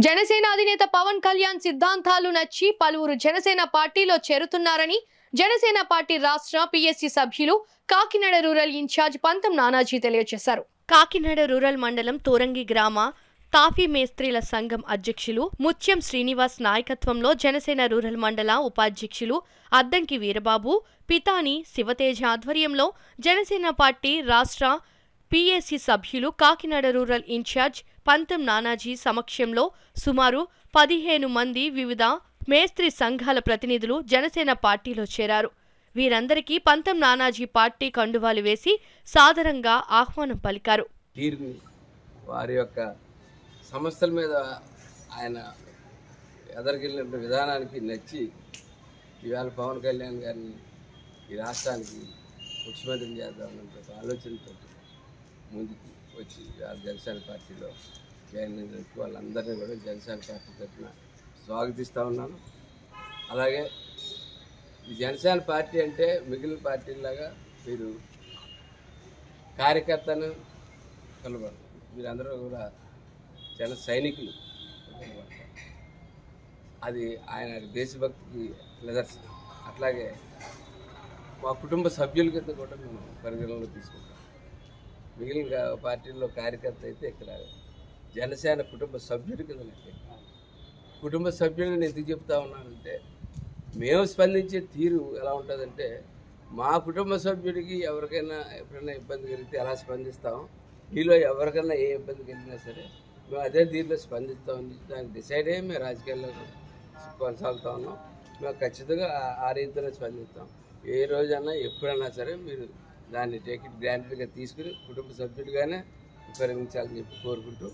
జనసేన అధినేత పవన్ కళ్యాణ్ సిద్ధాంతాలు నచ్చి పలువురు జనసేన పార్టీలో చేరుతున్నారని జనసేన పార్టీ రాష్ట్ర పిఎస్సి సభ్యులు కాకినాడ రూరల్ ఇన్ఛార్జ్ పంతం నానాజీ తెలియజేశారు. కాకినాడ రూరల్ మండలం తోరంగి గ్రామ తాఫీ మేస్త్రీల సంఘం అధ్యక్షులు ముత్యం శ్రీనివాస్ నాయకత్వంలో జనసేన రూరల్ మండల ఉపాధ్యక్షులు అద్దంకి వీరబాబు, పితాని శివతేజ ఆధ్వర్యంలో జనసేన పార్టీ రాష్ట్ర పిఎస్సి సభ్యులు కాకినాడ రూరల్ ఇన్ఛార్జ్ పంతం నానాజీ సమక్షంలో సుమారు 15 మంది వివిధ మేస్త్రి సంఘాల ప్రతినిధులు జనసేన పార్టీలో చేరారు. వీరందరికీ పంతం నానాజీ పార్టీ కండువాలు వేసి సాదరంగా ఆహ్వానం పలికారు. వారి యొక్క సమస్యల మీద ఆయన ఎదరికెళ్ళిన విధానానికి నచ్చి ఇవాళ పవన్ కళ్యాణ్ గారిని ఈ రాష్ట్రానికి ముఖ్యమంత్రిని చేద్దామన్న ఆలోచనతో ముందుకు వచ్చి జనసేన పార్టీలో జాయిన్ అయినందుకు వాళ్ళందరినీ కూడా జనసేన పార్టీ తరఫున స్వాగతిస్తూ ఉన్నాను. అలాగే ఈ జనసేన పార్టీ అంటే మిగిలిన పార్టీలాగా మీరు కార్యకర్తను కలవాలి. మీరందరూ కూడా జన సైనికులు. అది ఆయన దేశభక్తికి నిదర్శనం. అట్లాగే మా కుటుంబ సభ్యుల కింద కూడా మేము పరిగణనలో తీసుకుంటాం. మిగిలిన పార్టీల్లో కార్యకర్త అయితే ఇక్కడ జనసేన కుటుంబ సభ్యుడి కింద కుటుంబ సభ్యులను ఎందుకు చెప్తా ఉన్నానంటే, మేము స్పందించే తీరు ఎలా ఉంటుందంటే, మా కుటుంబ సభ్యుడికి ఎవరికైనా ఎప్పుడైనా ఇబ్బంది కలిగితే ఎలా స్పందిస్తాం, మీలో ఎవరికైనా ఏ ఇబ్బంది కలిగినా సరే మేము అదే తీరులో స్పందిస్తామని దానికి డిసైడ్ అయ్యి మేము రాజకీయాల్లో కొనసాగుతూ ఉన్నాం. మేము ఖచ్చితంగా ఆ రీతిలో స్పందిస్తాం. ఏ రోజైనా ఎప్పుడైనా సరే మీరు దాన్ని టేక్ ఇట్ గ్రాంటెడ్గా తీసుకుని కుటుంబ సభ్యుడిగానే పరిగణించాలని చెప్పి కోరుకుంటూ